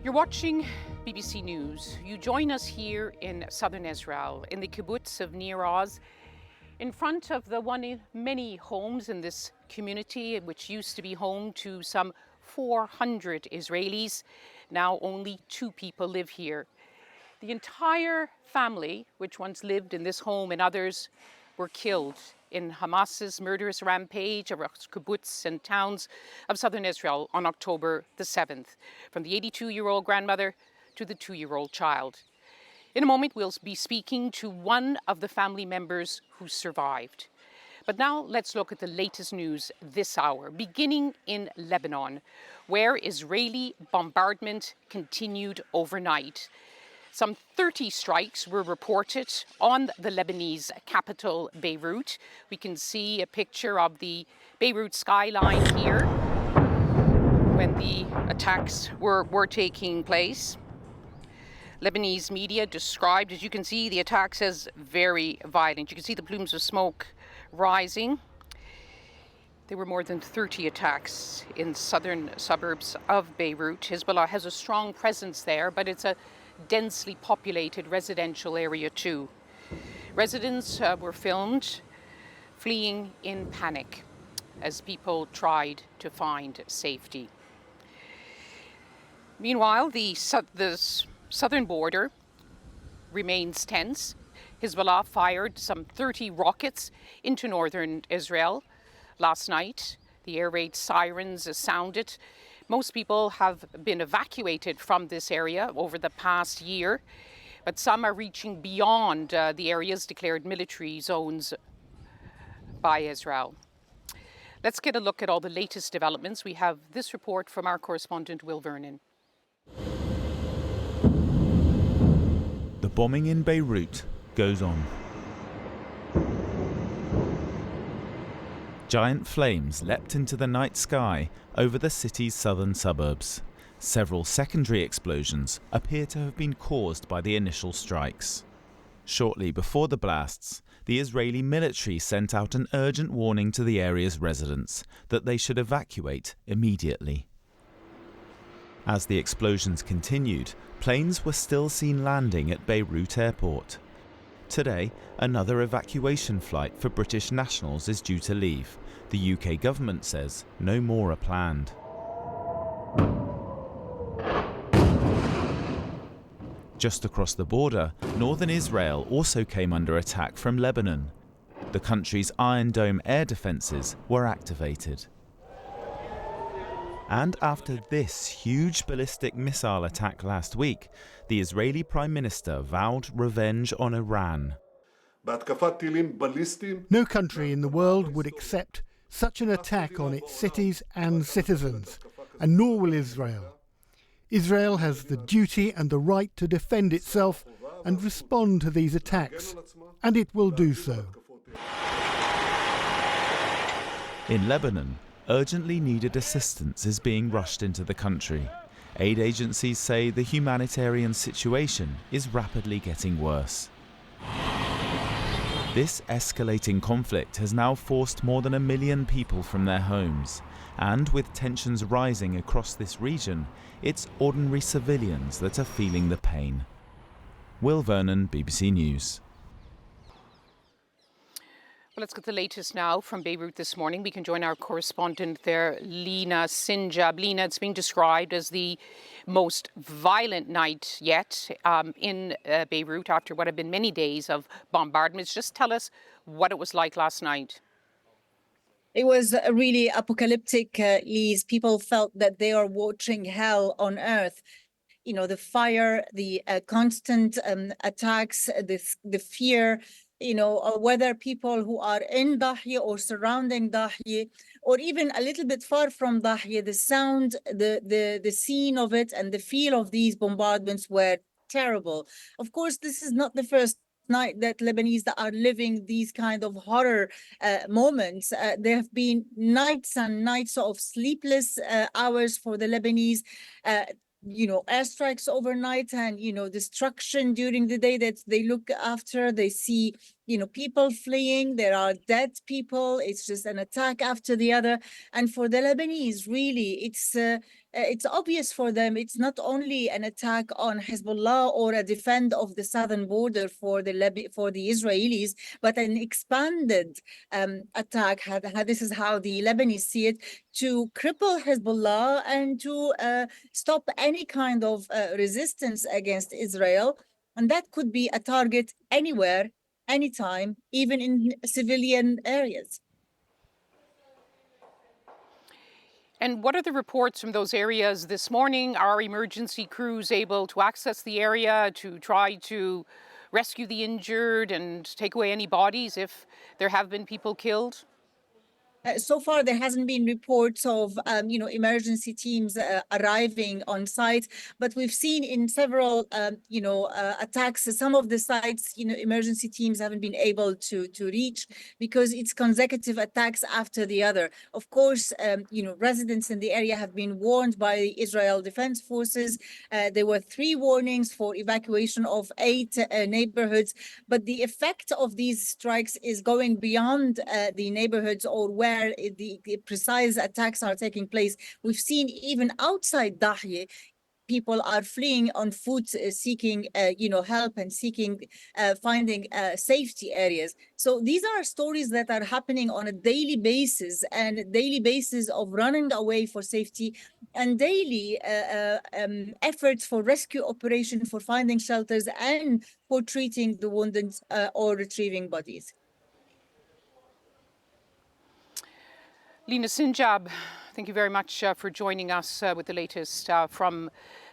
You're watching BBC News. You join us here in southern Israel, in the kibbutz of Nir Oz, in front of the one of many homes in this community, which used to be home to some 400 Israelis. Now only 2 people live here. The entire family, which once lived in this home and others, were killed in Hamas's murderous rampage across kibbutz and towns of southern Israel on October the 7th, from the 82-year-old grandmother to the 2-year-old child. In a moment, we'll be speaking to one of the family members who survived. But now let's look at the latest news this hour, beginning in Lebanon, where Israeli bombardment continued overnight. Some 30 strikes were reported on the Lebanese capital, Beirut. We can see a picture of the Beirut skyline here when the attacks were taking place. Lebanese media described, as you can see, the attacks as very violent. You can see the plumes of smoke rising. There were more than 30 attacks in southern suburbs of Beirut. Hezbollah has a strong presence there, but it's a densely populated residential area too. Residents were filmed fleeing in panic as people tried to find safety. Meanwhile, the southern border remains tense. Hezbollah fired some 30 rockets into northern Israel last night. The air raid sirens sounded. Most people have been evacuated from this area over the past year, but some are reaching beyond the areas declared military zones by Israel. Let's get a look at all the latest developments. We have this report from our correspondent, Will Vernon. The bombing in Beirut goes on. Giant flames leapt into the night sky over the city's southern suburbs. Several secondary explosions appear to have been caused by the initial strikes. Shortly before the blasts, the Israeli military sent out an urgent warning to the area's residents that they should evacuate immediately. As the explosions continued, planes were still seen landing at Beirut airport. Today, another evacuation flight for British nationals is due to leave. The UK government says no more are planned. Just across the border, northern Israel also came under attack from Lebanon. The country's Iron Dome air defences were activated. And after this huge ballistic missile attack last week, the Israeli Prime Minister vowed revenge on Iran. No country in the world would accept such an attack on its cities and citizens, and nor will Israel. Israel has the duty and the right to defend itself and respond to these attacks, and it will do so. In Lebanon, urgently needed assistance is being rushed into the country. Aid agencies say the humanitarian situation is rapidly getting worse. This escalating conflict has now forced more than 1 million people from their homes, and with tensions rising across this region, it's ordinary civilians that are feeling the pain. Will Vernon, BBC News. Well, let's get the latest now from Beirut this morning. We can join our correspondent there, Lina Sinjab. Lina, it's being described as the most violent night yet in Beirut after what have been many days of bombardments. Just tell us what it was like last night. It was really apocalyptic, Lise. People felt that they are watching hell on earth. You know, the fire, the constant attacks, the fear, whether people who are in Dahya or surrounding Dahya, or even a little bit far from Dahya, the sound, the scene of it and the feel of these bombardments were terrible. Of course, this is not the first night that Lebanese that are living these kind of horror moments. There have been nights and nights of sleepless hours for the Lebanese. Airstrikes overnight and, destruction during the day that they look after. They see, people fleeing. There are dead people. It's just an attack after the other. And for the Lebanese, really, it's obvious for them. It's not only an attack on Hezbollah or a defense of the southern border for the Israelis, but an expanded attack. This is how the Lebanese see it, to cripple Hezbollah and to stop any kind of resistance against Israel. And that could be a target anywhere, anytime, even in civilian areas. And what are the reports from those areas this morning? Are emergency crews able to access the area to try to rescue the injured and take away any bodies if there have been people killed? So far, there hasn't been reports of, emergency teams arriving on site, but we've seen in several, attacks, some of the sites, emergency teams haven't been able to reach because it's consecutive attacks after the other. Of course, residents in the area have been warned by the Israel Defense Forces. There were 3 warnings for evacuation of 8 neighborhoods, but the effect of these strikes is going beyond the neighborhoods or where the precise attacks are taking place. We've seen even outside Dahye, people are fleeing on foot, seeking, help and finding safety areas. So these are stories that are happening on a daily basis, and a daily basis of running away for safety, and daily efforts for rescue operation, for finding shelters, and for treating the wounded or retrieving bodies. Lina Sinjab, thank you very much for joining us with the latest from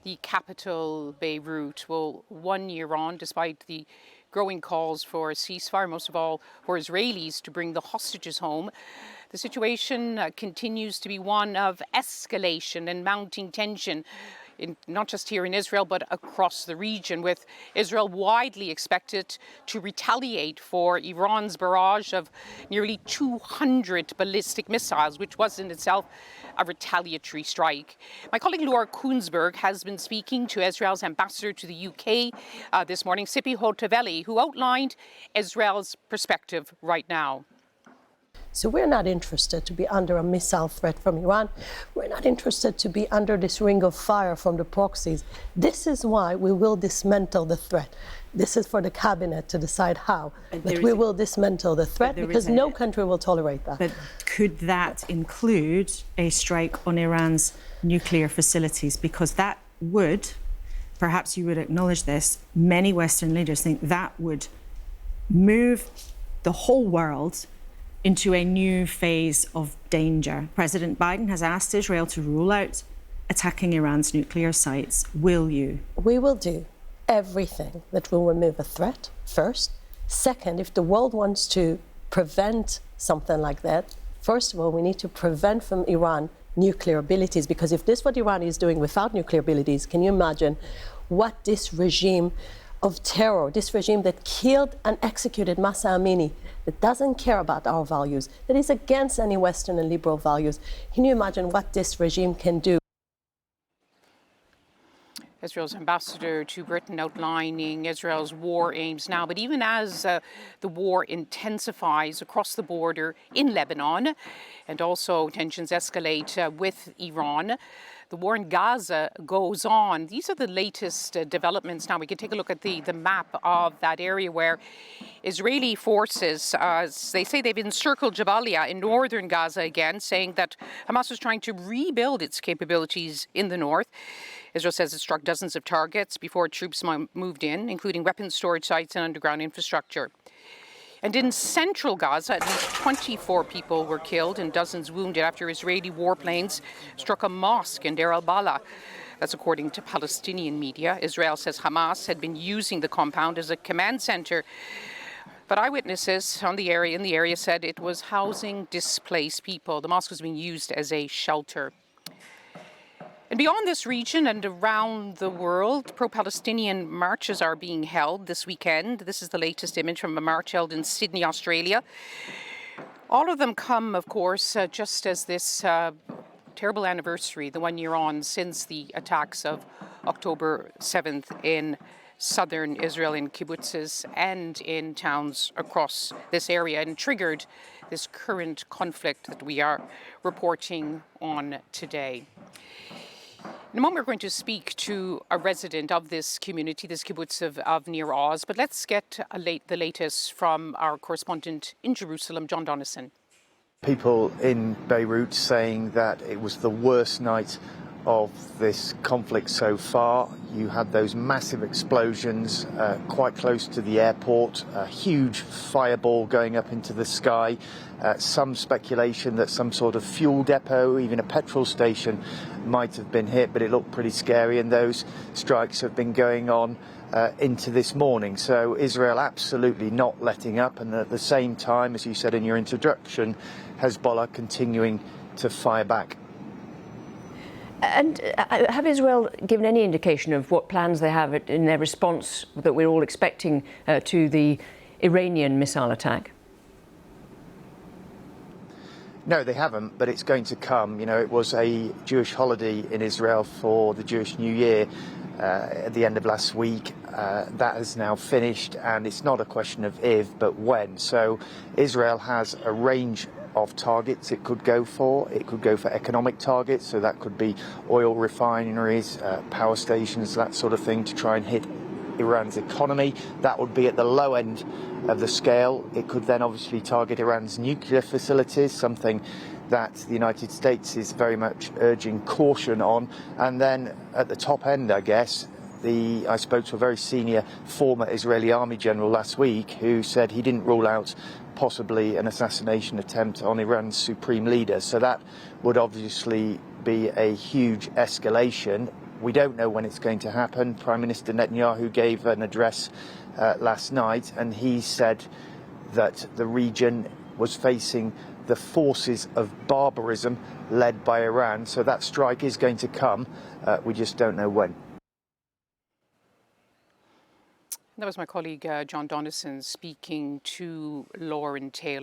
the capital, Beirut. Well, 1 year on, despite the growing calls for a ceasefire, most of all for Israelis to bring the hostages home, the situation continues to be one of escalation and mounting tension. Not just here in Israel, but across the region, with Israel widely expected to retaliate for Iran's barrage of nearly 200 ballistic missiles, which was in itself a retaliatory strike. My colleague Laura Koonsberg has been speaking to Israel's ambassador to the UK this morning, Sipi Hotavelli, who outlined Israel's perspective right now. So we're not interested to be under a missile threat from Iran. We're not interested to be under this ring of fire from the proxies. This is why we will dismantle the threat. This is for the cabinet to decide how. But we will dismantle the threat because no country will tolerate that. But could that include a strike on Iran's nuclear facilities? Because that would, perhaps you would acknowledge this, many Western leaders think that would move the whole world into a new phase of danger. President Biden has asked Israel to rule out attacking Iran's nuclear sites. Will you? We will do everything that will remove a threat, first. Second, if the world wants to prevent something like that, first of all, we need to prevent from Iran nuclear abilities, because if this is what Iran is doing without nuclear abilities, can you imagine what this regime of terror, this regime that killed and executed Mahsa Amini, that doesn't care about our values, that is against any Western and liberal values. Can you imagine what this regime can do? Israel's ambassador to Britain outlining Israel's war aims now. But even as the war intensifies across the border in Lebanon, and also tensions escalate with Iran, the war in Gaza goes on. These are the latest developments. Now we can take a look at the map of that area where Israeli forces, they say they've encircled Jabalia in northern Gaza again, saying that Hamas is trying to rebuild its capabilities in the north. Israel says it struck dozens of targets before troops moved in, including weapons storage sites and underground infrastructure. And in central Gaza, at least 24 people were killed and dozens wounded after Israeli warplanes struck a mosque in Deir al-Balah. That's according to Palestinian media. Israel says Hamas had been using the compound as a command center, but eyewitnesses in the area said it was housing displaced people. The mosque was being used as a shelter. And beyond this region and around the world, pro-Palestinian marches are being held this weekend. This is the latest image from a march held in Sydney, Australia. All of them come, of course, just as this terrible anniversary, the 1 year on since the attacks of October 7th in southern Israel in kibbutzes and in towns across this area and triggered this current conflict that we are reporting on today. In a moment, we're going to speak to a resident of this community, this kibbutz of Nir Oz, but let's get the latest from our correspondent in Jerusalem, John Donnison. People in Beirut saying that it was the worst night of this conflict so far. You had those massive explosions quite close to the airport, a huge fireball going up into the sky, some speculation that some sort of fuel depot, even a petrol station, might have been hit, but it looked pretty scary, and those strikes have been going on into this morning. So Israel absolutely not letting up, and at the same time, as you said in your introduction, Hezbollah continuing to fire back. And have Israel given any indication of what plans they have in their response that we're all expecting to the Iranian missile attack? No, they haven't, but it's going to come. You know, it was a Jewish holiday in Israel for the Jewish New Year at the end of last week. That has now finished, and it's not a question of if, but when. So Israel has a range of targets it could go for. It could go for economic targets, so that could be oil refineries, power stations, that sort of thing, to try and hit Iran's economy. That would be at the low end of the scale. It could then obviously target Iran's nuclear facilities, something that the United States is very much urging caution on. And then at the top end, I guess, I spoke to a very senior former Israeli army general last week who said he didn't rule out possibly an assassination attempt on Iran's supreme leader. So that would obviously be a huge escalation. We don't know when it's going to happen. Prime Minister Netanyahu gave an address last night, and he said that the region was facing the forces of barbarism led by Iran. So that strike is going to come. We just don't know when. That was my colleague John Donnison speaking to Lauren Taylor.